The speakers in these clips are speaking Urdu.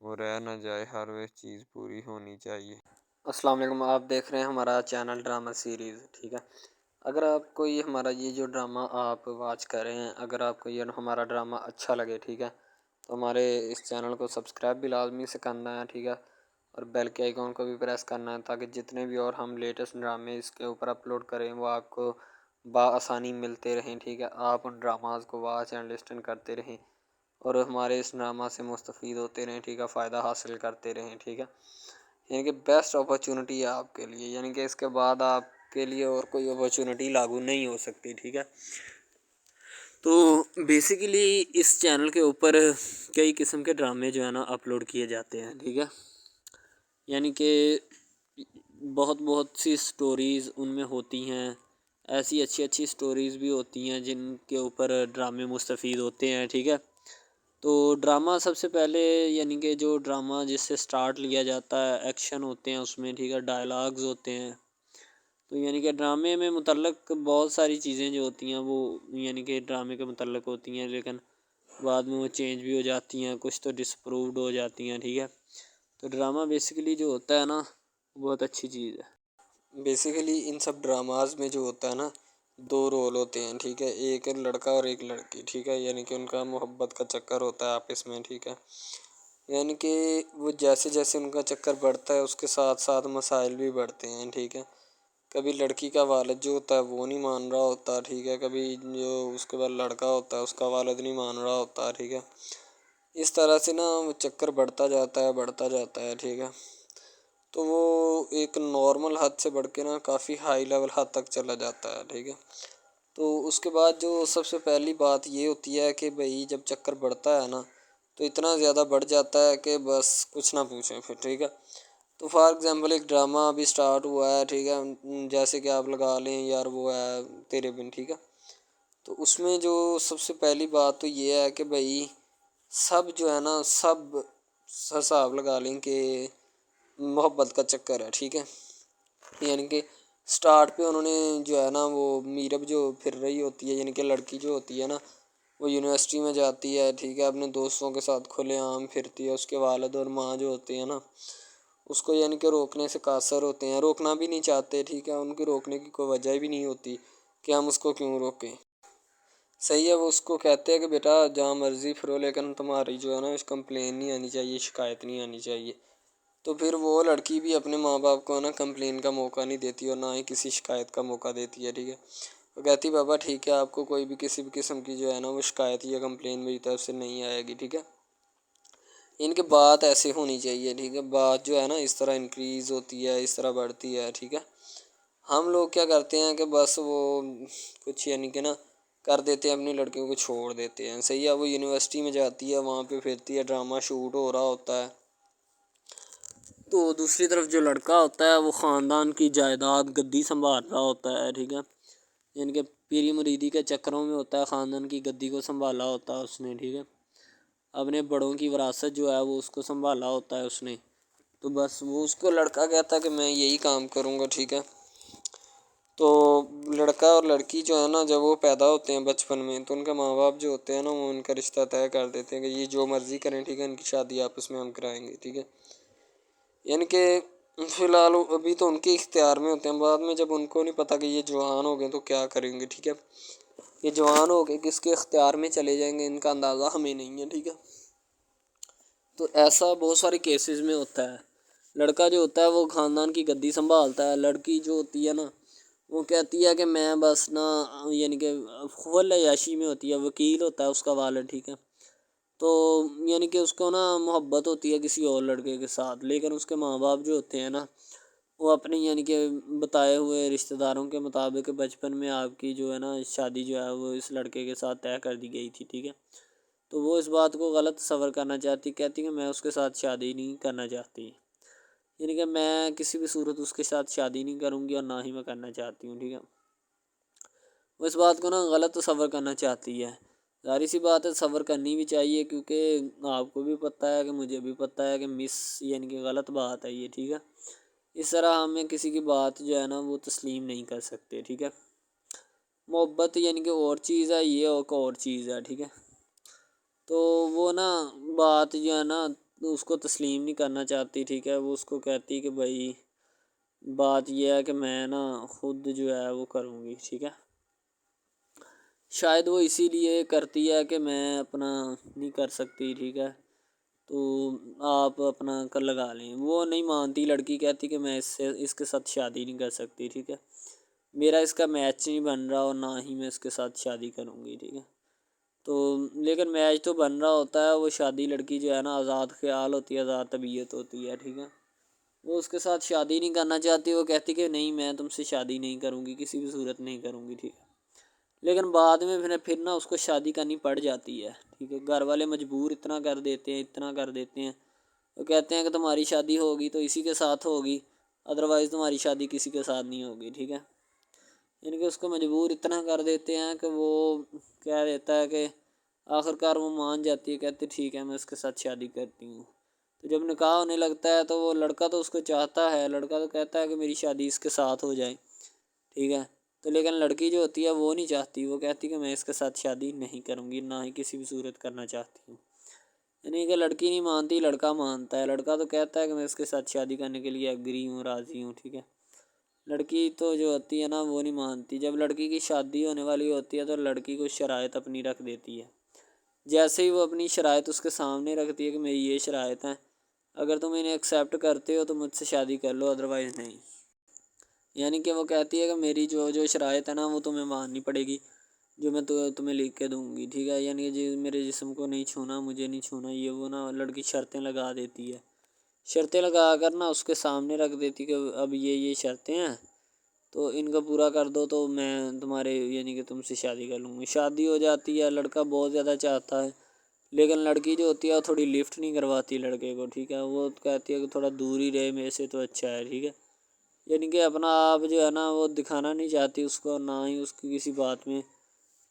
وہ رہ نہ جائے، ہر وہ چیز پوری ہونی چاہیے۔ السلام علیکم، آپ دیکھ رہے ہیں ہمارا چینل ڈرامہ سیریز، ٹھیک ہے۔ اگر آپ کو یہ ہمارا جو ڈرامہ آپ واچ کر رہے ہیں، اگر آپ کو یہ ہمارا ڈرامہ اچھا لگے، ٹھیک ہے، تو ہمارے اس چینل کو سبسکرائب بھی لازمی سے کرنا ہے، ٹھیک ہے، اور بیل کے آئیکن کو بھی پریس کرنا ہے تاکہ جتنے بھی اور ہم لیٹسٹ ڈرامے اس کے اوپر اپلوڈ کریں وہ آپ کو بآسانی ملتے رہیں، ٹھیک ہے۔ آپ ان ڈراماز کو واچ اینڈ لسٹن کرتے رہیں اور ہمارے اس ڈرامہ سے مستفید ہوتے رہیں، ٹھیک ہے، فائدہ حاصل کرتے رہیں، ٹھیک ہے۔ یعنی کہ بیسٹ اپرچونٹی ہے آپ کے لیے، یعنی کہ اس کے بعد آپ کے لیے اور کوئی اپرچونٹی لاگو نہیں ہو سکتی، ٹھیک ہے۔ تو بیسیکلی اس چینل کے اوپر کئی قسم کے ڈرامے جو ہے نا اپلوڈ کیے جاتے ہیں، ٹھیک ہے، یعنی کہ بہت سی سٹوریز ان میں ہوتی ہیں، ایسی اچھی سٹوریز بھی ہوتی ہیں جن کے اوپر ڈرامے مستفید ہوتے ہیں، ٹھیک ہے۔ تو ڈرامہ سب سے پہلے یعنی کہ جو ڈرامہ جس سے سٹارٹ لیا جاتا ہے، ایکشن ہوتے ہیں اس میں، ٹھیک ہے، ڈائلاگز ہوتے ہیں، تو یعنی کہ ڈرامے میں متعلق بہت ساری چیزیں جو ہوتی ہیں وہ یعنی کہ ڈرامے کے متعلق ہوتی ہیں، لیکن بعد میں وہ چینج بھی ہو جاتی ہیں، کچھ تو ڈسپرووڈ ہو جاتی ہیں، ٹھیک ہے۔ تو ڈرامہ بیسیکلی جو ہوتا ہے نا بہت اچھی چیز ہے۔ بیسیکلی ان سب ڈراماز میں جو ہوتا ہے نا دو رول ہوتے ہیں، ٹھیک ہے، ایک لڑکا اور ایک لڑکی، ٹھیک ہے، یعنی کہ ان کا محبت کا چکر ہوتا ہے آپس میں، ٹھیک ہے، یعنی کہ وہ جیسے ان کا چکر بڑھتا ہے اس کے ساتھ ساتھ مسائل بھی بڑھتے ہیں، ٹھیک ہے۔ کبھی لڑکی کا والد جو ہوتا ہے وہ نہیں مان رہا ہوتا، ٹھیک ہے، کبھی جو اس کے بعد لڑکا ہوتا ہے اس کا والد نہیں مان رہا ہوتا، ٹھیک ہے۔ اس طرح سے نا وہ چکر بڑھتا جاتا ہے، ٹھیک ہے۔ تو وہ ایک نارمل حد سے بڑھ کے نا کافی ہائی لیول حد تک چلا جاتا ہے، ٹھیک ہے۔ تو اس کے بعد جو سب سے پہلی بات یہ ہوتی ہے کہ بھئی جب چکر بڑھتا ہے نا تو اتنا زیادہ بڑھ جاتا ہے کہ بس کچھ نہ پوچھیں پھر، ٹھیک ہے۔ تو فار ایگزامپل ایک ڈرامہ ابھی سٹارٹ ہوا ہے، ٹھیک ہے، جیسے کہ آپ لگا لیں یار وہ ہے تیرے بن، ٹھیک ہے۔ تو اس میں جو سب سے پہلی بات تو یہ ہے کہ بھئی سب جو ہے نا سب حساب لگا لیں کہ محبت کا چکر ہے، ٹھیک ہے، یعنی کہ سٹارٹ پہ انہوں نے جو ہے نا وہ میرب جو پھر رہی ہوتی ہے، یعنی کہ لڑکی جو ہوتی ہے نا وہ یونیورسٹی میں جاتی ہے، ٹھیک ہے، اپنے دوستوں کے ساتھ کھلے عام پھرتی ہے، اس کے والد اور ماں جو ہوتے ہیں نا اس کو یعنی کہ روکنے سے قاصر ہوتے ہیں، روکنا بھی نہیں چاہتے، ٹھیک ہے، ان کی روکنے کی کوئی وجہ بھی نہیں ہوتی کہ ہم اس کو کیوں روکیں، صحیح ہے۔ وہ اس کو کہتے ہیں کہ بیٹا جہاں مرضی پھرو لیکن تمہاری جو ہے نا اس کمپلین نہیں آنی چاہیے، شکایت نہیں آنی چاہیے۔ تو پھر وہ لڑکی بھی اپنے ماں باپ کو نا کمپلین کا موقع نہیں دیتی اور نہ ہی کسی شکایت کا موقع دیتی ہے، ٹھیک ہے۔ وہ کہتی بابا ٹھیک ہے آپ کو کوئی بھی کسی بھی قسم کی جو ہے نا وہ شکایت یا کمپلین میری طرف سے نہیں آئے گی، ٹھیک ہے۔ ان کے بات ایسے ہونی چاہیے، ٹھیک ہے، بات جو ہے نا اس طرح انکریز ہوتی ہے، اس طرح بڑھتی ہے، ٹھیک ہے۔ ہم لوگ کیا کرتے ہیں کہ بس وہ کچھ یعنی کہ نا کر دیتے ہیں، اپنی لڑکیوں کو چھوڑ دیتے ہیں، صحیح ہے۔ وہ یونیورسٹی میں جاتی ہے، وہاں پہ پھرتی ہے، ڈرامہ شوٹ ہو رہا ہوتا ہے، تو دوسری طرف جو لڑکا ہوتا ہے وہ خاندان کی جائیداد گدی سنبھال رہا ہوتا ہے، ٹھیک ہے، یعنی کہ پیری مریدی کے چکروں میں ہوتا ہے، خاندان کی گدی کو سنبھالا ہوتا ہے اس نے، ٹھیک ہے، اپنے بڑوں کی وراثت جو ہے وہ اس کو سنبھالا ہوتا ہے اس نے، تو بس وہ اس کو لڑکا کہتا ہے کہ میں یہی کام کروں گا، ٹھیک ہے۔ تو لڑکا اور لڑکی جو ہے نا جب وہ پیدا ہوتے ہیں بچپن میں تو ان کے ماں باپ جو ہوتے ہیں نا وہ ان کا رشتہ طے کر دیتے ہیں کہ یہ جو مرضی کریں، ٹھیک ہے، ان کی شادی آپس میں ہم کرائیں گے، ٹھیک ہے، یعنی کہ فی الحال ابھی تو ان کے اختیار میں ہوتے ہیں، بعد میں جب ان کو نہیں پتہ کہ یہ جوان ہو گئے تو کیا کریں گے، ٹھیک ہے، یہ جوان ہو کے کس کے اختیار میں چلے جائیں گے ان کا اندازہ ہمیں نہیں ہے، ٹھیک ہے۔ تو ایسا بہت سارے کیسز میں ہوتا ہے، لڑکا جو ہوتا ہے وہ خاندان کی گدی سنبھالتا ہے، لڑکی جو ہوتی ہے نا وہ کہتی ہے کہ میں بس نا یعنی کہ فل عیاشی میں ہوتی ہے، وکیل ہوتا ہے اس کا والد، ٹھیک ہے، تو یعنی کہ اس کو نا محبت ہوتی ہے کسی اور لڑکے کے ساتھ، لیکن اس کے ماں باپ جو ہوتے ہیں نا وہ اپنی یعنی کہ بتائے ہوئے رشتہ داروں کے مطابق بچپن میں آپ کی جو ہے نا شادی جو ہے وہ اس لڑکے کے ساتھ طے کر دی گئی تھی، ٹھیک ہے، تو وہ اس بات کو غلط تصور کرنا چاہتی، کہتی کہ میں اس کے ساتھ شادی نہیں کرنا چاہتی، یعنی کہ میں کسی بھی صورت اس کے ساتھ شادی نہیں کروں گی اور نہ ہی میں کرنا چاہتی ہوں، ٹھیک ہے۔ وہ اس بات کو نا غلط تصور کرنا چاہتی ہے، ظاہر سی بات ہے تصور کرنی بھی چاہیے کیونکہ آپ کو بھی پتہ ہے کہ مجھے بھی پتہ ہے کہ یعنی کہ غلط بات ہے یہ، ٹھیک ہے، اس طرح ہمیں کسی کی بات جو ہے نا وہ تسلیم نہیں کر سکتے، ٹھیک ہے۔ محبت یعنی کہ اور چیز ہے، یہ ایک اور چیز ہے، ٹھیک ہے۔ تو وہ نا بات جو ہے نا اس کو تسلیم نہیں کرنا چاہتی، ٹھیک ہے، وہ اس کو کہتی کہ بھائی بات یہ ہے کہ میں نا خود جو ہے وہ کروں گی، ٹھیک ہے۔ شاید وہ اسی لیے کرتی ہے کہ میں اپنا نہیں کر سکتی، ٹھیک ہے، تو آپ اپنا کر لگا لیں۔ وہ نہیں مانتی، لڑکی کہتی کہ میں اس کے ساتھ شادی نہیں کر سکتی، ٹھیک ہے، میرا اس کا میچ نہیں بن رہا اور نہ ہی میں اس کے ساتھ شادی کروں گی، ٹھیک ہے۔ تو لیکن میچ تو بن رہا ہوتا ہے، وہ شادی لڑکی جو ہے نا آزاد خیال ہوتی ہے، آزاد طبیعت ہوتی ہے، ٹھیک ہے، وہ اس کے ساتھ شادی نہیں کرنا چاہتی، وہ کہتی کہ نہیں میں تم سے شادی نہیں کروں گی، کسی بھی صورت نہیں کروں گی، ٹھیک ہے۔ لیکن بعد میں پھر نا اس کو شادی کرنی پڑ جاتی ہے، ٹھیک ہے، گھر والے مجبور اتنا کر دیتے ہیں، وہ کہتے ہیں کہ تمہاری شادی ہوگی تو اسی کے ساتھ ہوگی، ادروائز تمہاری شادی کسی کے ساتھ نہیں ہوگی، ٹھیک ہے۔ یعنی کہ اس کو مجبور اتنا کر دیتے ہیں کہ وہ کہہ دیتا ہے کہ آخر کار وہ مان جاتی ہے، کہتے ٹھیک ہے میں اس کے ساتھ شادی کرتی ہوں۔ تو جب نکاح ہونے لگتا ہے تو وہ لڑکا تو اس کو چاہتا ہے، لڑکا تو کہتا ہے کہ میری شادی اس کے ساتھ ہو جائے، ٹھیک ہے، تو لیکن لڑکی جو ہوتی ہے وہ نہیں چاہتی، وہ کہتی کہ میں اس کے ساتھ شادی نہیں کروں گی، نہ ہی کسی بھی صورت کرنا چاہتی ہوں۔ یعنی کہ لڑکی نہیں مانتی، لڑکا مانتا ہے، لڑکا تو کہتا ہے کہ میں اس کے ساتھ شادی کرنے کے لیے ایگری ہوں، راضی ہوں، ٹھیک ہے۔ لڑکی تو جو ہوتی ہے نا وہ نہیں مانتی، جب لڑکی کی شادی ہونے والی ہوتی ہے تو لڑکی کو شرائط اپنی رکھ دیتی ہے، جیسے ہی وہ اپنی شرائط اس کے سامنے رکھتی ہے کہ میری یہ شرائط ہیں، اگر تم انہیں ایکسیپٹ کرتے ہو تو مجھ سے شادی کر لو، ادروائز نہیں۔ یعنی کہ وہ کہتی ہے کہ میری جو شرائط ہے نا وہ تمہیں ماننی پڑے گی، جو میں تمہیں لکھ کے دوں گی، ٹھیک ہے، یعنی کہ میرے جسم کو نہیں چھونا، مجھے نہیں چھونا، یہ وہ نا لڑکی شرطیں لگا دیتی ہے، شرطیں لگا کر نا اس کے سامنے رکھ دیتی کہ اب یہ شرطیں ہیں تو ان کا پورا کر دو تو میں تمہارے یعنی کہ تم سے شادی کر لوں گی۔ شادی ہو جاتی ہے، لڑکا بہت زیادہ چاہتا ہے، لیکن لڑکی جو ہوتی ہے وہ تھوڑی لفٹ نہیں کرواتی لڑکے کو، ٹھیک ہے، وہ کہتی ہے کہ تھوڑا دور ہی رہے میرے سے تو اچھا ہے، ٹھیک ہے، یعنی کہ اپنا آپ جو ہے نا وہ دکھانا نہیں چاہتی اس کو، نہ ہی اس کی کسی بات میں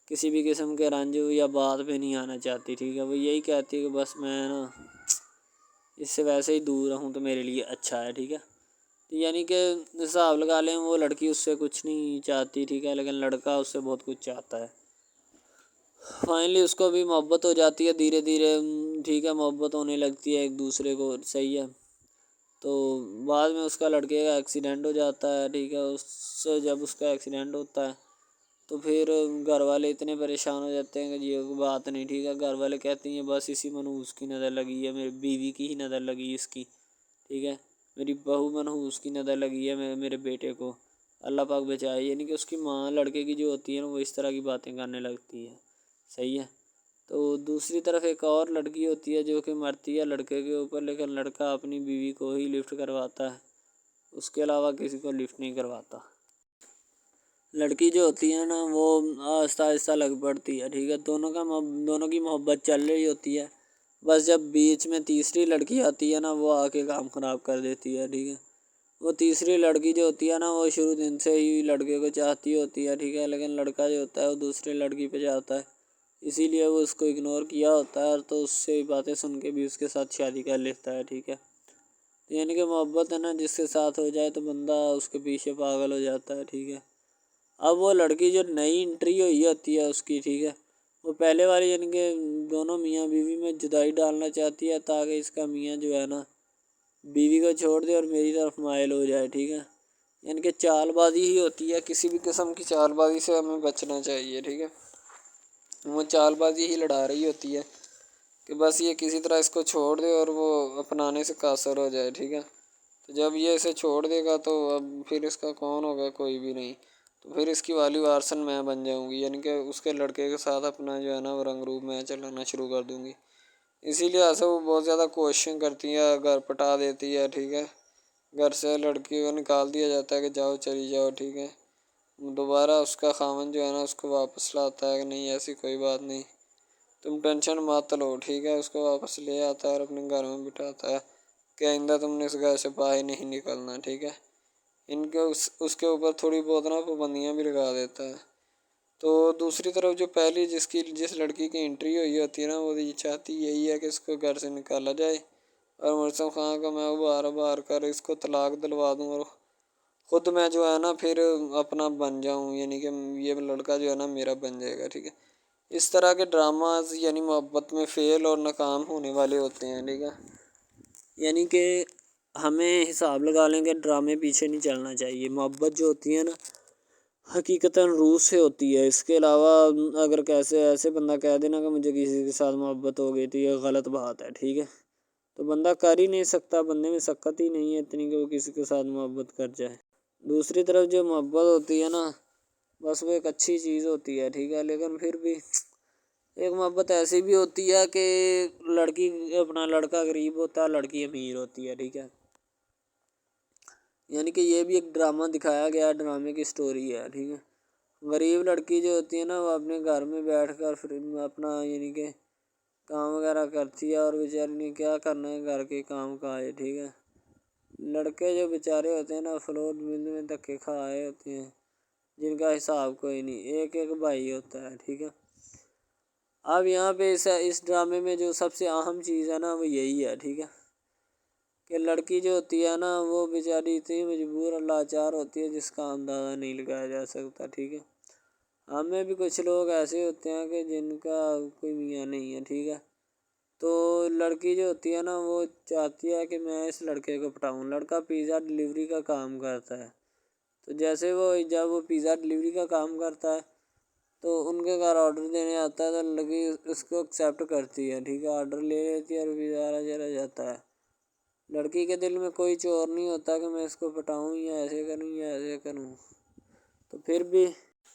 کسی بھی قسم کے رنج یا بات پہ نہیں آنا چاہتی، ٹھیک ہے، وہ یہی کہتی ہے کہ بس میں نا اس سے ویسے ہی دور رہوں تو میرے لیے اچھا ہے، ٹھیک ہے۔ یعنی کہ حساب لگا لیں وہ لڑکی اس سے کچھ نہیں چاہتی، ٹھیک ہے، لیکن لڑکا اس سے بہت کچھ چاہتا ہے۔ فائنلی اس کو بھی محبت ہو جاتی ہے دھیرے دھیرے، ٹھیک ہے، محبت ہونے لگتی ہے ایک دوسرے کو، صحیح ہے۔ تو بعد میں اس کا لڑکے کا ایکسیڈنٹ ہو جاتا ہے، ٹھیک ہے، اس سے جب اس کا ایکسیڈنٹ ہوتا ہے تو پھر گھر والے اتنے پریشان ہو جاتے ہیں کہ یہ بات نہیں، ٹھیک ہے، گھر والے کہتے ہیں بس اسی منحوس کی نظر لگی ہے، میری بیوی کی ہی نظر لگی اس کی، ٹھیک ہے، میری بہو منحوس کی نظر لگی ہے میرے بیٹے کو، اللہ پاک بچائے۔ یعنی کہ اس کی ماں لڑکے کی جو ہوتی ہے نا وہ اس طرح کی باتیں کرنے لگتی ہے، صحیح ہے۔ تو دوسری طرف ایک اور لڑکی ہوتی ہے جو کہ مرتی ہے لڑکے کے اوپر، لیکن لڑکا اپنی بیوی کو ہی لفٹ کرواتا ہے، اس کے علاوہ کسی کو لفٹ نہیں کرواتا۔ لڑکی جو ہوتی ہے نا وہ آہستہ آہستہ لگ پڑتی ہے، ٹھیک ہے، دونوں کی محبت چل رہی ہوتی ہے، بس جب بیچ میں تیسری لڑکی آتی ہے نا وہ آ کے کام خراب کر دیتی ہے، ٹھیک ہے۔ وہ تیسری لڑکی جو ہوتی ہے نا وہ شروع دن سے ہی لڑکے کو چاہتی ہوتی ہے، ٹھیک ہے، لیکن لڑکا جو ہوتا ہے وہ دوسری لڑکی پہ جاتا ہے، اسی لیے وہ اس کو اگنور کیا ہوتا ہے، تو اس سے باتیں سن کے بھی اس کے ساتھ شادی کر لیتا ہے، ٹھیک ہے۔ یعنی کہ محبت ہے نا جس کے ساتھ ہو جائے تو بندہ اس کے پیچھے پاگل ہو جاتا ہے، ٹھیک ہے۔ اب وہ لڑکی جو نئی انٹری ہوئی ہوتی ہے اس کی، ٹھیک ہے، وہ پہلے والی یعنی کہ دونوں میاں بیوی میں جدائی ڈالنا چاہتی ہے تاکہ اس کا میاں جو ہے نا بیوی کو چھوڑ دے اور میری طرف مائل ہو جائے، ٹھیک ہے، یعنی کہ چال بازی ہی ہوتی ہے، کسی بھی قسم کی چال بازی سے ہمیں بچنا چاہیے، ٹھیک ہے۔ وہ چال بازی ہی لڑا رہی ہوتی ہے کہ بس یہ کسی طرح اس کو چھوڑ دے اور وہ اپنانے سے قاصر ہو جائے، ٹھیک ہے۔ تو جب یہ اسے چھوڑ دے گا تو اب پھر اس کا کون ہوگا، کوئی بھی نہیں، تو پھر اس کی والی وارثن میں بن جاؤں گی، یعنی کہ اس کے لڑکے کے ساتھ اپنا جو ہے نا وہ رنگ روپ میں چلانا شروع کر دوں گی۔ اسی لیے ایسا وہ بہت زیادہ کوششیں کرتی ہے، گھر پٹا دیتی ہے، ٹھیک ہے، گھر سے لڑکی کو نکال دیا جاتا ہے کہ جاؤ چلی جاؤ، ٹھیک ہے۔ دوبارہ اس کا خاوند جو ہے نا اس کو واپس لاتا ہے کہ نہیں ایسی کوئی بات نہیں، تم ٹینشن مت لو، ٹھیک ہے، اس کو واپس لے آتا ہے اور اپنے گھر میں بٹھاتا ہے کہ آئندہ تم نے اس گھر سے باہر نہیں نکلنا، ٹھیک ہے۔ ان کے اس کے اوپر تھوڑی بہت نا پابندیاں بھی لگا دیتا ہے۔ تو دوسری طرف جو پہلی جس لڑکی کی انٹری ہوئی ہوتی ہے نا وہ یہ چاہتی یہی ہے کہ اس کو گھر سے نکالا جائے اور مرسم خان کو میں بار کر اس کو طلاق دلوا دوں اور خود میں جو ہے نا پھر اپنا بن جاؤں، یعنی کہ یہ لڑکا جو ہے نا میرا بن جائے گا، ٹھیک ہے۔ اس طرح کے ڈراماز یعنی محبت میں فیل اور ناکام ہونے والے ہوتے ہیں، ٹھیک ہے۔ یعنی کہ ہمیں حساب لگا لیں کہ ڈرامے پیچھے نہیں چلنا چاہیے. محبت جو ہوتی ہے نا حقیقتاً روح سے ہوتی ہے. اس کے علاوہ اگر کیسے ایسے بندہ کہہ دینا کہ مجھے کسی کے ساتھ محبت ہو گئی تھی، یہ غلط بات ہے. ٹھیک ہے، تو بندہ کر ہی نہیں سکتا، بندے میں سکت ہی نہیں ہے اتنی کہ وہ کسی کے ساتھ محبت کر جائے. دوسری طرف جو محبت ہوتی ہے نا بس وہ ایک اچھی چیز ہوتی ہے. ٹھیک ہے، لیکن پھر بھی ایک محبت ایسی بھی ہوتی ہے کہ لڑکا غریب ہوتا ہے، لڑکی امیر ہوتی ہے. ٹھیک ہے، یعنی کہ یہ بھی ایک ڈرامہ دکھایا گیا، ڈرامے کی سٹوری ہے. ٹھیک ہے، غریب لڑکی جو ہوتی ہے نا وہ اپنے گھر میں بیٹھ کر پھر اپنا یعنی کہ کام وغیرہ کرتی ہے، اور بیچاری نے کیا کرنا ہے گھر کے کام کا ہے. ٹھیک ہے، لڑکے جو بیچارے ہوتے ہیں نا فلوٹ مل میں دھکے کھائے ہوتے ہیں، جن کا حساب کوئی نہیں، ایک بھائی ہوتا ہے. ٹھیک ہے، اب یہاں پہ اس ڈرامے میں جو سب سے اہم چیز ہے نا وہ یہی ہے. ٹھیک ہے، کہ لڑکی جو ہوتی ہے نا وہ بیچاری اتنی مجبور اور لاچار ہوتی ہے جس کا اندازہ نہیں لگایا جا سکتا. ٹھیک ہے، ہمیں بھی کچھ لوگ ایسے ہوتے ہیں کہ جن کا کوئی میاں نہیں ہے. ٹھیک ہے، تو لڑکی جو ہوتی ہے نا وہ چاہتی ہے کہ میں اس لڑکے کو پٹاؤں. لڑکا پیزا ڈلیوری کا کام کرتا ہے، تو جیسے جب وہ پیزا ڈلیوری کا کام کرتا ہے تو ان کے گھر آرڈر دینے آتا ہے، تو لڑکی اس کو ایکسیپٹ کرتی ہے. ٹھیک ہے، آرڈر لے لیتی ہے اور پیزا چلا جاتا ہے. لڑکی کے دل میں کوئی چور نہیں ہوتا کہ میں اس کو پٹاؤں یا ایسے کروں یا ایسے کروں. تو پھر بھی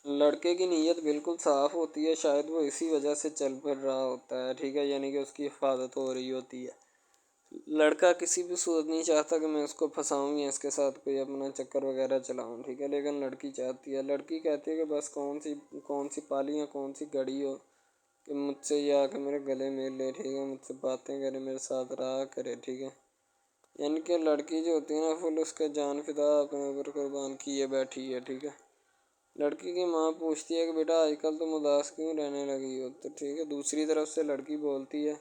لڑکے کی نیت بالکل صاف ہوتی ہے، شاید وہ اسی وجہ سے چل پھر رہا ہوتا ہے. ٹھیک ہے، یعنی کہ اس کی حفاظت ہو رہی ہوتی ہے. لڑکا کسی بھی صورت نہیں چاہتا کہ میں اس کو پھنساؤں یا اس کے ساتھ کوئی اپنا چکر وغیرہ چلاؤں. ٹھیک ہے، لیکن لڑکی چاہتی ہے. لڑکی کہتی ہے کہ بس کون سی پالی یا کون سی گڑی ہو کہ مجھ سے یا کہ میرے گلے مل لے. ٹھیک ہے، مجھ سے باتیں کرے، میرے ساتھ رہا کرے. ٹھیک ہے، یعنی کہ لڑکی جو ہوتی ہے نا فل اس کا جان فدا اپنے اوپر قربان کیے بیٹھی ہے. ٹھیک ہے، لڑکی کی ماں پوچھتی ہے کہ بیٹا آج کل تم اداس کیوں رہنے لگی ہو. تو ٹھیک ہے، دوسری طرف سے لڑکی بولتی ہے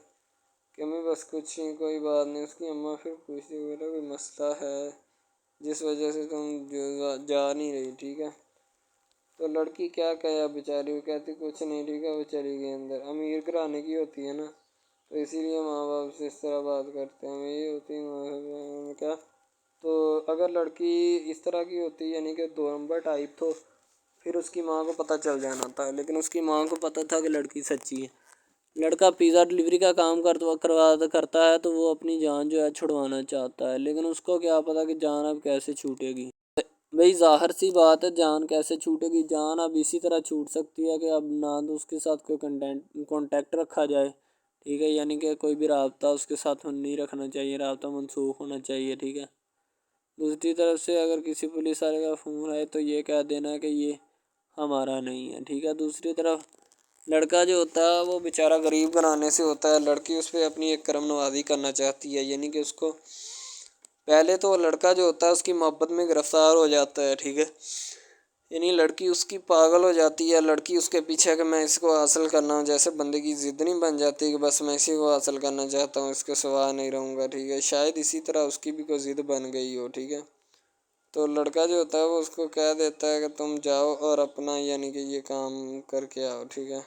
کہ میں بس کچھ نہیں، کوئی بات نہیں. اس کی اماں پھر پوچھتی ہے بیٹا کوئی مسئلہ ہے جس وجہ سے تم جا نہیں رہی. ٹھیک ہے، تو لڑکی کیا کہے بیچاری، وہ کہتی کچھ نہیں. ٹھیک ہے، وہ چلی گئی اندر. امیر گھرانے کی ہوتی ہے نا تو اسی لیے ماں باپ سے اس طرح بات کرتے ہیں. یہی ہوتی ہے کیا. تو اگر لڑکی اس طرح کی ہوتی یعنی کہ 2 نمبر ٹائپ، تو پھر اس کی ماں کو پتہ چل جانا تھا. لیکن اس کی ماں کو پتہ تھا کہ لڑکی سچی ہے. لڑکا پیزا ڈلیوری کا کام کرتا ہے تو وہ اپنی جان جو ہے چھڑوانا چاہتا ہے، لیکن اس کو کیا پتہ کہ جان اب کیسے چھوٹے گی. بھئی ظاہر سی بات ہے، جان کیسے چھوٹے گی. جان اب اسی طرح چھوٹ سکتی ہے کہ اب نہ تو اس کے ساتھ کوئی کانٹیکٹ رکھا جائے. ٹھیک ہے، یعنی کہ کوئی بھی رابطہ اس کے ساتھ نہیں رکھنا چاہیے، رابطہ منسوخ ہونا چاہیے. ٹھیک ہے، دوسری طرف سے اگر کسی پولیس والے کا فون آئے تو یہ کہہ دینا کہ یہ ہمارا نہیں ہے. ٹھیک ہے، دوسری طرف لڑکا جو ہوتا ہے وہ بیچارہ غریب گھرانے سے ہوتا ہے. لڑکی اس پہ اپنی ایک کرم نوازی کرنا چاہتی ہے، یعنی کہ اس کو پہلے تو لڑکا جو ہوتا ہے اس کی محبت میں گرفتار ہو جاتا ہے. ٹھیک ہے، یعنی لڑکی اس کی پاگل ہو جاتی ہے. لڑکی اس کے پیچھے کہ میں اس کو حاصل کرنا ہوں، جیسے بندے کی ضد نہیں بن جاتی کہ بس میں اسی کو حاصل کرنا چاہتا ہوں، اس کے سوا نہیں رہوں گا. ٹھیک ہے، شاید اسی طرح اس کی بھی کوئی ضد بن گئی ہو. ٹھیک ہے، تو لڑکا جو ہوتا ہے وہ اس کو کہہ دیتا ہے کہ تم جاؤ اور اپنا یعنی کہ یہ کام کر کے آؤ. ٹھیک ہے،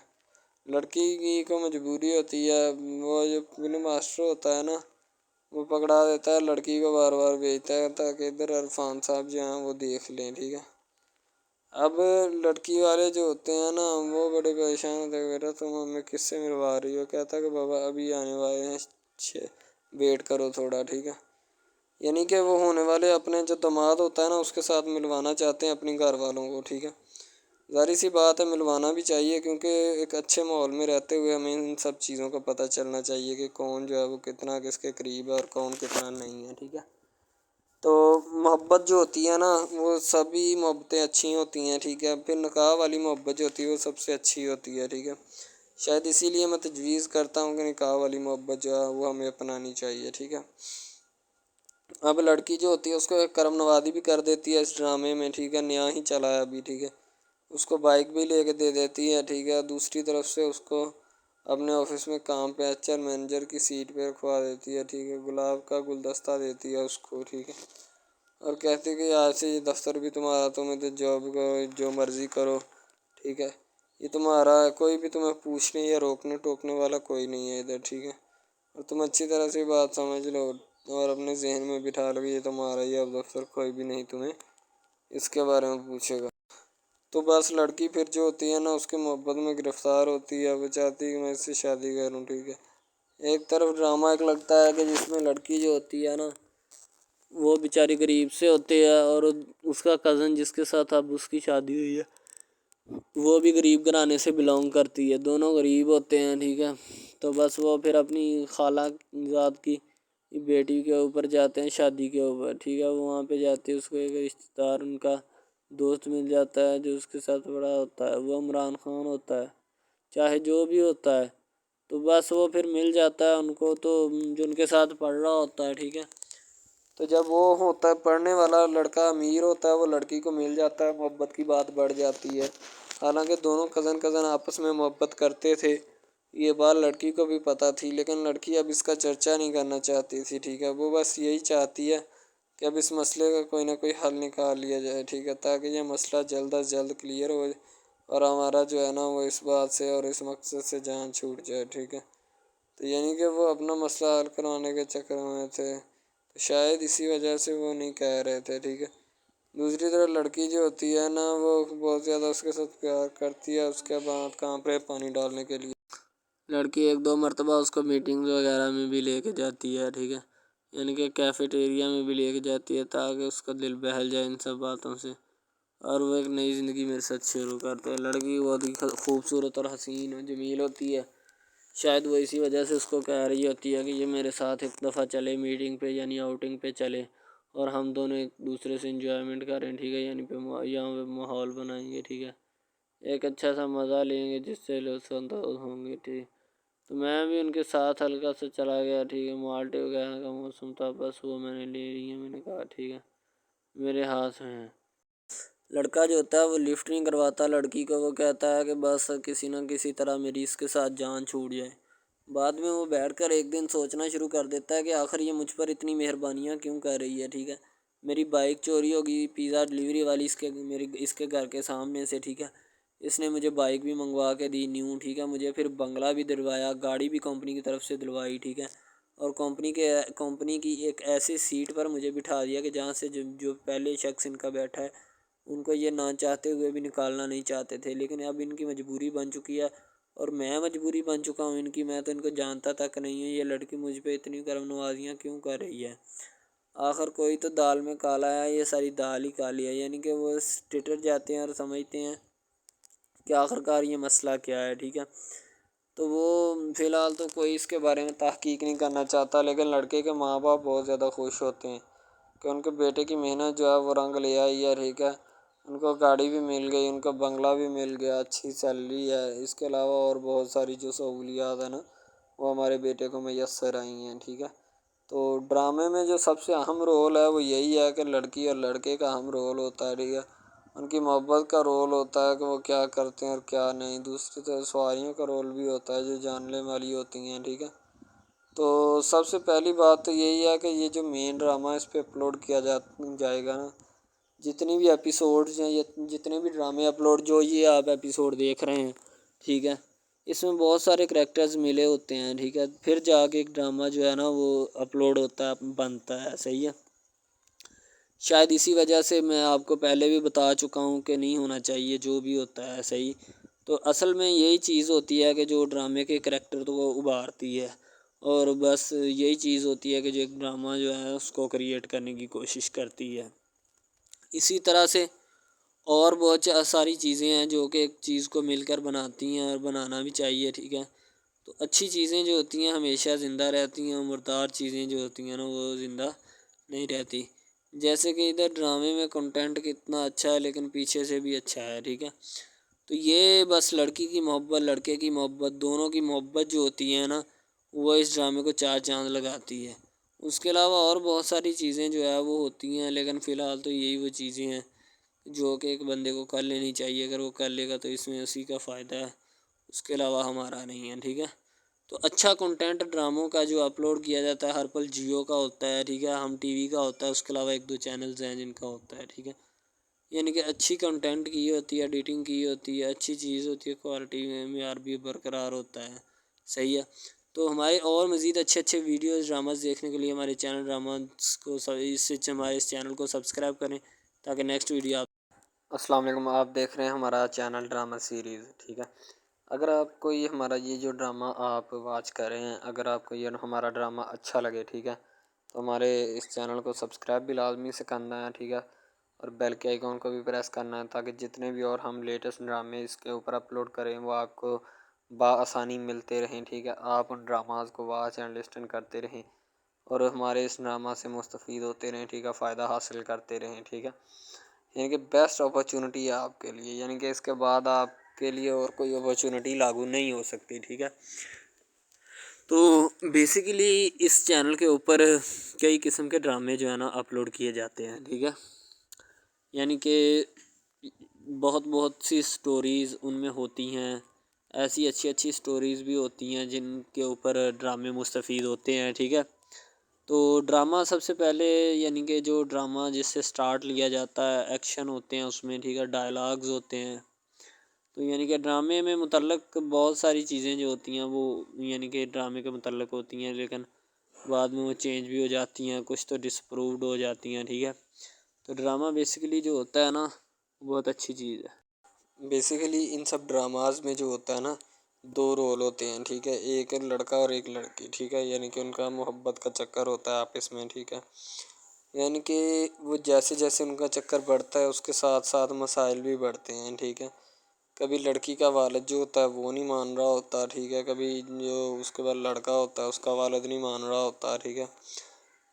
لڑکی کی کو مجبوری ہوتی ہے. وہ جو فلم ماسٹر ہوتا ہے نا وہ پکڑا دیتا ہے لڑکی کو، بار بار بھیجتا ہے تاکہ ادھر عرفان صاحب جو ہیں وہ دیکھ لیں. ٹھیک ہے، اب لڑکی والے جو ہوتے ہیں نا وہ بڑے پریشان ہوتے ہیں، بیٹا تم ہمیں کس سے ملوا رہی ہو. کہتا ہے کہ بابا ابھی آنے والے ہیں، ویٹ کرو تھوڑا. ٹھیک ہے، یعنی کہ وہ ہونے والے اپنے جو داماد ہوتا ہے نا اس کے ساتھ ملوانا چاہتے ہیں اپنی گھر والوں کو. ٹھیک ہے، ظاہر سی بات ہے ملوانا بھی چاہیے، کیونکہ ایک اچھے ماحول میں رہتے ہوئے ہمیں ان سب چیزوں کا پتہ چلنا چاہیے کہ کون جو ہے وہ کتنا کس کے قریب ہے اور کون کتنا نہیں ہے. ٹھیک ہے، تو محبت جو ہوتی ہے نا وہ سبھی محبتیں اچھی ہوتی ہیں. ٹھیک ہے، پھر نکاح والی محبت جو ہوتی ہے وہ سب سے اچھی ہوتی ہے. ٹھیک ہے، شاید اسی لیے میں تجویز کرتا ہوں کہ نکاح والی محبت جو ہے وہ ہمیں اپنانی چاہیے. ٹھیک ہے، اب لڑکی جو ہوتی ہے اس کو ایک کرم نوازی بھی کر دیتی ہے اس ڈرامے میں. ٹھیک ہے، نیا ہی چلا ہے ابھی. ٹھیک ہے، اس کو بائک بھی لے کے دے دیتی ہے. ٹھیک ہے، دوسری طرف سے اس کو اپنے آفس میں کام پہ HR مینیجر کی سیٹ پہ رکھوا دیتی ہے. ٹھیک ہے، گلاب کا گلدستہ دیتی ہے اس کو. ٹھیک ہے، اور کہتی ہے کہ آج سے یہ دفتر بھی تمہارا، تم ادھر جاب کرو جو مرضی کرو. ٹھیک ہے، یہ تمہارا ہے، کوئی بھی تمہیں پوچھنے یا روکنے ٹوکنے والا کوئی نہیں ہے ادھر. ٹھیک ہے، اور تم اچھی طرح سے بات سمجھ لو. اور اپنے ذہن میں بٹھا لو کہ یہ تمہارا ہی اب افسر کوئی بھی نہیں تمہیں اس کے بارے میں پوچھے گا۔ تو بس لڑکی پھر جو ہوتی ہے نا اس کے محبت میں گرفتار ہوتی ہے، وہ چاہتی ہے کہ میں اس سے شادی کروں، ٹھیک ہے۔ ایک طرف ڈرامہ ایک لگتا ہے کہ جس میں لڑکی جو ہوتی ہے نا وہ بیچاری غریب سے ہوتی ہے، اور اس کا کزن جس کے ساتھ اب اس کی شادی ہوئی ہے وہ بھی غریب گھرانے سے بلانگ کرتی ہے، دونوں غریب ہوتے ہیں، ٹھیک ہے۔ تو بس وہ پھر اپنی خالہ ذات کی بیٹی کے اوپر جاتے ہیں شادی کے اوپر، ٹھیک ہے۔ وہاں پہ جاتے اس کو ایک رشتہ دار ان کا دوست مل جاتا ہے جو اس کے ساتھ بڑا ہوتا ہے، وہ عمران خان ہوتا ہے، چاہے جو بھی ہوتا ہے۔ تو بس وہ پھر مل جاتا ہے ان کو، تو جو ان کے ساتھ پڑھ رہا ہوتا ہے، ٹھیک ہے۔ تو جب وہ ہوتا ہے پڑھنے والا لڑکا امیر ہوتا ہے، وہ لڑکی کو مل جاتا ہے، محبت کی بات بڑھ جاتی ہے۔ حالانکہ دونوں کزن آپس میں محبت کرتے تھے، یہ بات لڑکی کو بھی پتہ تھی، لیکن لڑکی اب اس کا چرچا نہیں کرنا چاہتی تھی، ٹھیک ہے۔ وہ بس یہی چاہتی ہے کہ اب اس مسئلے کا کوئی نہ کوئی حل نکال لیا جائے، ٹھیک ہے، تاکہ یہ مسئلہ جلد از جلد کلیئر ہو اور ہمارا جو ہے نا وہ اس بات سے اور اس مقصد سے جان چھوٹ جائے، ٹھیک ہے۔ تو یعنی کہ وہ اپنا مسئلہ حل کروانے کے چکر میں تھے، تو شاید اسی وجہ سے وہ نہیں کہہ رہے تھے، ٹھیک ہے۔ دوسری طرف لڑکی جو ہوتی ہے نا وہ بہت زیادہ اس کے ساتھ پیار کرتی ہے، اس کے بعد کہاں پہ پانی ڈالنے کے لیے لڑکی ایک دو مرتبہ اس کو میٹنگ وغیرہ میں بھی لے کے جاتی ہے، ٹھیک ہے، یعنی کہ کیفیٹیریا میں بھی لے کے جاتی ہے تاکہ اس کا دل بہل جائے ان سب باتوں سے، اور وہ ایک نئی زندگی میرے ساتھ شروع کرتے ہیں۔ لڑکی بہت ہی خوبصورت اور حسین و جمیل ہوتی ہے، شاید وہ اسی وجہ سے اس کو کہہ رہی ہوتی ہے کہ یہ میرے ساتھ ایک دفعہ چلے میٹنگ پہ، یعنی آؤٹنگ پہ چلے، اور ہم دونوں ایک دوسرے سے انجوائمنٹ کریں، ٹھیک ہے، یعنی یہاں پہ ماحول بنائیں گے، ٹھیک ہے، ایک اچھا سا مزہ لیں گے جس سے لطف اندوز ہوں گے، ٹھیک۔ تو میں بھی ان کے ساتھ ہلکا سے چلا گیا، ٹھیک ہے۔ مالٹے وغیرہ کا موسم تھا، بس وہ میں نے لے لی ہے، میں نے کہا ٹھیک ہے میرے ہاتھ میں ہے۔ لڑکا جو ہوتا ہے وہ لفٹ نہیں کرواتا لڑکی کو، وہ کہتا ہے کہ بس کسی نہ کسی طرح میری اس کے ساتھ جان چھوٹ جائے۔ بعد میں وہ بیٹھ کر ایک دن سوچنا شروع کر دیتا ہے کہ آخر یہ مجھ پر اتنی مہربانیاں کیوں کر رہی ہے، ٹھیک ہے۔ میری بائک چوری ہوگی، پیزا ڈلیوری والی اس کے گھر کے سامنے سے، ٹھیک ہے، اس نے مجھے بائک بھی منگوا کے دی نیو، ٹھیک ہے، مجھے پھر بنگلہ بھی دلوایا، گاڑی بھی کمپنی کی طرف سے دلوائی، ٹھیک ہے، اور کمپنی کی ایک ایسی سیٹ پر مجھے بٹھا دیا کہ جہاں سے جو پہلے شخص ان کا بیٹھا ہے ان کو یہ نہ چاہتے ہوئے بھی نکالنا نہیں چاہتے تھے، لیکن اب ان کی مجبوری بن چکی ہے، اور میں مجبوری بن چکا ہوں ان کی، میں تو ان کو جانتا تک نہیں ہوں، یہ لڑکی مجھ پہ اتنی کرم نوازیاں کیوں کر رہی ہے۔ آخر کوئی تو دال میں کالا ہے، یہ ساری دال ہی کالی ہے، یعنی کہ وہ ٹٹر جاتے ہیں اور سمجھتے ہیں کہ آخر کار یہ مسئلہ کیا ہے، ٹھیک ہے۔ تو وہ فی الحال تو کوئی اس کے بارے میں تحقیق نہیں کرنا چاہتا، لیکن لڑکے کے ماں باپ بہت زیادہ خوش ہوتے ہیں کہ ان کے بیٹے کی محنت جو ہے وہ رنگ لے آئی ہے، ٹھیک ہے، ان کو گاڑی بھی مل گئی، ان کو بنگلہ بھی مل گیا، اچھی سیلری ہے، اس کے علاوہ اور بہت ساری جو سہولیات ہیں نا وہ ہمارے بیٹے کو میسر آئی ہیں، ٹھیک ہے۔ تو ڈرامے میں جو سب سے اہم رول ہے وہ یہی ہے کہ لڑکی اور لڑکے کا اہم رول ہوتا ہے، ٹھیک ہے، ان کی محبت کا رول ہوتا ہے کہ وہ کیا کرتے ہیں اور کیا نہیں، دوسری طرف سواریوں کا رول بھی ہوتا ہے جو جاننے والی ہوتی ہیں، ٹھیک ہے۔ تو سب سے پہلی بات تو یہی ہے کہ یہ جو مین ڈرامہ اس پہ اپلوڈ کیا جائے گا نا، جتنی بھی ایپیسوڈز ہیں یا جتنے بھی ڈرامے اپلوڈ جو یہ آپ ایپیسوڈ دیکھ رہے ہیں، ٹھیک ہے، اس میں بہت سارے کریکٹرز ملے ہوتے ہیں، ٹھیک ہے، پھر جا کے ایک ڈرامہ جو ہے نا وہ اپلوڈ ہوتا ہے، بنتا ہے، صحیح ہے۔ شاید اسی وجہ سے میں آپ کو پہلے بھی بتا چکا ہوں کہ نہیں ہونا چاہیے جو بھی ہوتا ہے، صحیح۔ تو اصل میں یہی چیز ہوتی ہے کہ جو ڈرامے کے کریکٹر تو وہ ابھارتی ہے، اور بس یہی چیز ہوتی ہے کہ جو ایک ڈرامہ جو ہے اس کو کریٹ کرنے کی کوشش کرتی ہے۔ اسی طرح سے اور بہت ساری چیزیں ہیں جو کہ ایک چیز کو مل کر بناتی ہیں، اور بنانا بھی چاہیے، ٹھیک ہے۔ تو اچھی چیزیں جو ہوتی ہیں ہمیشہ زندہ رہتی ہیں، اور مردار چیزیں جو ہوتی ہیں نا وہ زندہ نہیں رہتی، جیسے کہ ادھر ڈرامے میں کنٹینٹ کتنا اچھا ہے لیکن پیچھے سے بھی اچھا ہے، ٹھیک ہے۔ تو یہ بس لڑکی کی محبت لڑکے کی محبت دونوں کی محبت جو ہوتی ہے نا وہ اس ڈرامے کو چار چاند لگاتی ہے۔ اس کے علاوہ اور بہت ساری چیزیں جو ہے وہ ہوتی ہیں، لیکن فی الحال تو یہی وہ چیزیں ہیں جو کہ ایک بندے کو کر لینی چاہیے، اگر وہ کر لے گا تو اس میں اسی کا فائدہ ہے، اس کے علاوہ ہمارا نہیں ہے، ٹھیک ہے۔ تو اچھا کنٹینٹ ڈراموں کا جو اپلوڈ کیا جاتا ہے ہر پل جیو کا ہوتا ہے، ٹھیک ہے، ہم ٹی وی کا ہوتا ہے، اس کے علاوہ ایک دو چینلز ہیں جن کا ہوتا ہے، ٹھیک ہے، یعنی کہ اچھی کنٹینٹ کی ہوتی ہے، ایڈیٹنگ کی ہوتی ہے، اچھی چیز ہوتی ہے، کوالٹی میں معیار بھی برقرار ہوتا ہے، صحیح ہے۔ تو ہمارے اور مزید اچھے ویڈیوز ڈراماز دیکھنے کے لیے ہمارے چینل ڈراماز کو ہمارے اس چینل کو سبسکرائب کریں تاکہ نیکسٹ ویڈیو السلام علیکم، آپ دیکھ رہے ہیں ہمارا چینل ڈرامہ سیریز، ٹھیک ہے۔ اگر آپ کو یہ ہمارا یہ جو ڈرامہ آپ واچ کر رہے ہیں، اگر آپ کو یہ ہمارا ڈرامہ اچھا لگے، ٹھیک ہے، تو ہمارے اس چینل کو سبسکرائب بھی لازمی سے کرنا ہے، ٹھیک ہے، اور بیل کے آئیکن کو بھی پریس کرنا ہے تاکہ جتنے بھی اور ہم لیٹسٹ ڈرامے اس کے اوپر اپلوڈ کریں وہ آپ کو بآسانی ملتے رہیں، ٹھیک ہے۔ آپ ان ڈراماز کو واچ اینڈ لسٹن کرتے رہیں اور ہمارے اس ڈرامہ سے مستفید ہوتے رہیں، ٹھیک ہے، فائدہ حاصل کرتے رہیں، ٹھیک ہے۔ یعنی کہ بیسٹ اپرچونٹی ہے آپ کے لیے، یعنی کہ اس کے بعد آپ کے لیے اور کوئی اپرچونٹی لاگو نہیں ہو سکتی، ٹھیک ہے۔ تو بیسیکلی اس چینل کے اوپر کئی قسم کے ڈرامے جو ہے نا اپلوڈ کیے جاتے ہیں، ٹھیک ہے، یعنی کہ بہت سی سٹوریز ان میں ہوتی ہیں، ایسی اچھی سٹوریز بھی ہوتی ہیں جن کے اوپر ڈرامے مستفید ہوتے ہیں، ٹھیک ہے۔ تو ڈرامہ سب سے پہلے یعنی کہ جو ڈرامہ جس سے سٹارٹ لیا جاتا ہے، ایکشن ہوتے ہیں اس میں، ٹھیک ہے، ڈائلاگز ہوتے ہیں، تو یعنی کہ ڈرامے میں متعلق بہت ساری چیزیں جو ہوتی ہیں وہ یعنی کہ ڈرامے کے متعلق ہوتی ہیں، لیکن بعد میں وہ چینج بھی ہو جاتی ہیں، کچھ تو ڈسپرووڈ ہو جاتی ہیں، ٹھیک ہے۔ تو ڈرامہ بیسیکلی جو ہوتا ہے نا بہت اچھی چیز ہے۔ بیسیکلی ان سب ڈراماز میں جو ہوتا ہے نا، دو رول ہوتے ہیں، ٹھیک ہے، ایک لڑکا اور ایک لڑکی، ٹھیک ہے، یعنی کہ ان کا محبت کا چکر ہوتا ہے آپس میں، ٹھیک ہے، یعنی کہ وہ جیسے ان کا چکر بڑھتا ہے اس کے ساتھ ساتھ مسائل بھی بڑھتے ہیں، ٹھیک ہے۔ کبھی لڑکی کا والد جو ہوتا ہے وہ نہیں مان رہا ہوتا، ٹھیک ہے، کبھی جو اس کے بعد لڑکا ہوتا ہے اس کا والد نہیں مان رہا ہوتا، ٹھیک ہے۔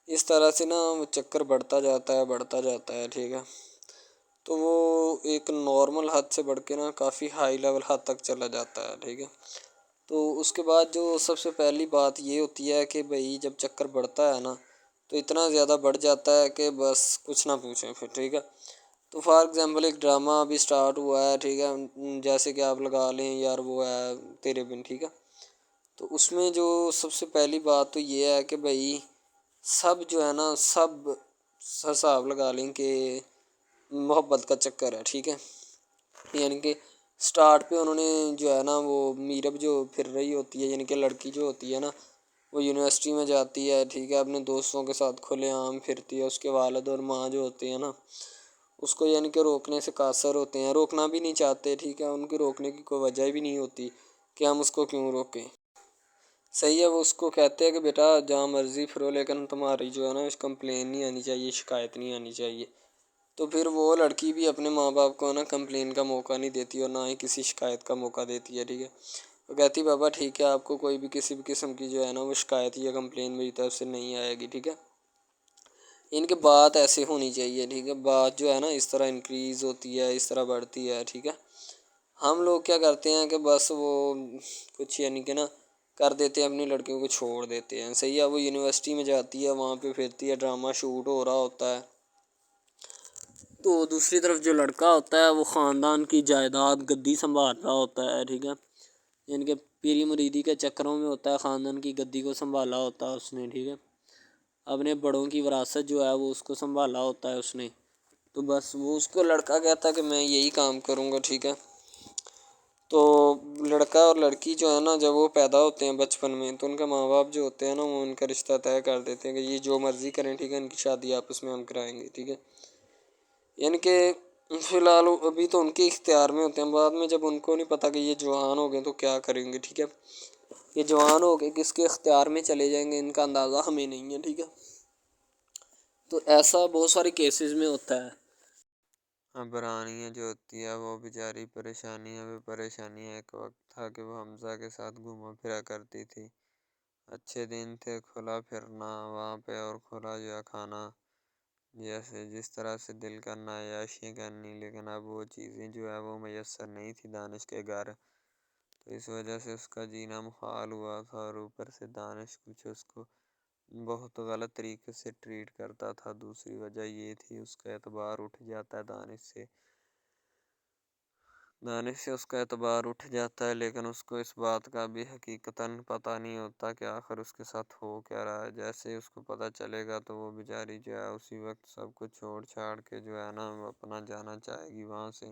اس طرح سے نا وہ چکر بڑھتا جاتا ہے، ٹھیک ہے۔ تو وہ ایک نارمل حد سے بڑھ کے نا کافی ہائی لیول حد تک چلا جاتا ہے، ٹھیک ہے۔ تو اس کے بعد جو سب سے پہلی بات یہ ہوتی ہے کہ بھئی جب چکر بڑھتا ہے نا تو اتنا زیادہ بڑھ جاتا ہے کہ بس کچھ نہ پوچھیں پھر، ٹھیک ہے۔ تو فار ایگزامپل ایک ڈرامہ ابھی سٹارٹ ہوا ہے، ٹھیک ہے، جیسے کہ آپ لگا لیں یار وہ ہے تیرے بن، ٹھیک ہے۔ تو اس میں جو سب سے پہلی بات تو یہ ہے کہ بھئی سب جو ہے نا سب حساب لگا لیں کہ محبت کا چکر ہے، ٹھیک ہے، یعنی کہ سٹارٹ پہ انہوں نے جو ہے نا وہ میرب جو پھر رہی ہوتی ہے، یعنی کہ لڑکی جو ہوتی ہے نا وہ یونیورسٹی میں جاتی ہے، ٹھیک ہے، اپنے دوستوں کے ساتھ کھلے عام پھرتی ہے، اس کے والد اور ماں جو ہوتے ہیں نا اس کو یعنی کہ روکنے سے قاصر ہوتے ہیں، روکنا بھی نہیں چاہتے، ٹھیک ہے، ان کی روکنے کی کوئی وجہ بھی نہیں ہوتی کہ ہم اس کو کیوں روکیں، صحیح ہے۔ وہ اس کو کہتے ہیں کہ بیٹا جہاں مرضی پھرو لیکن تمہاری جو ہے نا کمپلین نہیں آنی چاہیے، شکایت نہیں آنی چاہیے۔ تو پھر وہ لڑکی بھی اپنے ماں باپ کو نا کمپلین کا موقع نہیں دیتی اور نہ ہی کسی شکایت کا موقع دیتی ہے، ٹھیک ہے۔ وہ کہتی بابا ٹھیک ہے، آپ کو کوئی بھی کسی بھی قسم کی جو ہے نا وہ شکایت یا کمپلین میری طرف سے نہیں آئے گی، ٹھیک ہے۔ ان کے بات ایسے ہونی چاہیے، ٹھیک ہے، بات جو ہے نا اس طرح انکریز ہوتی ہے، اس طرح بڑھتی ہے، ٹھیک ہے۔ ہم لوگ کیا کرتے ہیں کہ بس وہ کچھ یعنی کہ نا کر دیتے ہیں، اپنی لڑکیوں کو چھوڑ دیتے ہیں، صحیح ہے۔ وہ یونیورسٹی میں جاتی ہے، وہاں پہ پھرتی ہے، ڈرامہ شوٹ ہو رہا ہوتا ہے، تو دوسری طرف جو لڑکا ہوتا ہے وہ خاندان کی جائیداد گدی سنبھال رہا ہوتا ہے، ٹھیک ہے، یعنی کہ پیری مریدی کے چکروں میں ہوتا ہے، خاندان کی گدی کو سنبھالا ہوتا ہے اس نے، ٹھیک ہے، اپنے بڑوں کی وراثت جو ہے وہ اس کو سنبھالا ہوتا ہے اس نے، تو بس وہ اس کو لڑکا کہتا ہے کہ میں یہی کام کروں گا، ٹھیک ہے۔ تو لڑکا اور لڑکی جو ہے نا جب وہ پیدا ہوتے ہیں بچپن میں تو ان کے ماں باپ جو ہوتے ہیں نا وہ ان کا رشتہ طے کر دیتے ہیں کہ یہ جو مرضی کریں، ٹھیک ہے، ان کی شادی آپس میں ہم کرائیں گے، ٹھیک ہے، یعنی کہ فی الحال ابھی تو ان کے اختیار میں ہوتے ہیں، بعد میں جب ان کو نہیں پتہ کہ یہ جوان ہو گئے تو کیا کریں گے، ٹھیک ہے، یہ جوان ہو کے کس کے اختیار میں چلے جائیں گے ان کا اندازہ ہمیں نہیں ہے، ٹھیک ہے۔ تو ایسا بہت سارے کیسز میں ہوتا ہے۔ عبرانیہ جو ہوتی ہے وہ بیچاری پریشانی ہے، ایک وقت تھا کہ وہ حمزہ کے ساتھ گھوما پھرا کرتی تھی، اچھے دن تھے، کھلا پھرنا وہاں پہ اور کھلا جو ہے کھانا، جیسے جس طرح سے دل کرنا عیاشی کرنی، لیکن اب وہ چیزیں جو ہے وہ میسر نہیں تھی دانش کے گھر، تو اس وجہ سے اس کا جینا محال ہوا تھا، اور اوپر سے دانش کچھ اس کو بہت غلط طریقے سے ٹریٹ کرتا تھا، دوسری وجہ یہ تھی اس کا اعتبار اٹھ جاتا ہے دانش سے اس کا اعتبار اٹھ جاتا ہے، لیکن اس کو اس بات کا بھی حقیقتاً پتہ نہیں ہوتا کہ آخر اس کے ساتھ ہو کیا رہا ہے، جیسے ہی اس کو پتہ چلے گا تو وہ بیچاری جو ہے اسی وقت سب کچھ چھوڑ چھاڑ کے جو ہے نا وہ اپنا جانا چاہے گی وہاں سے،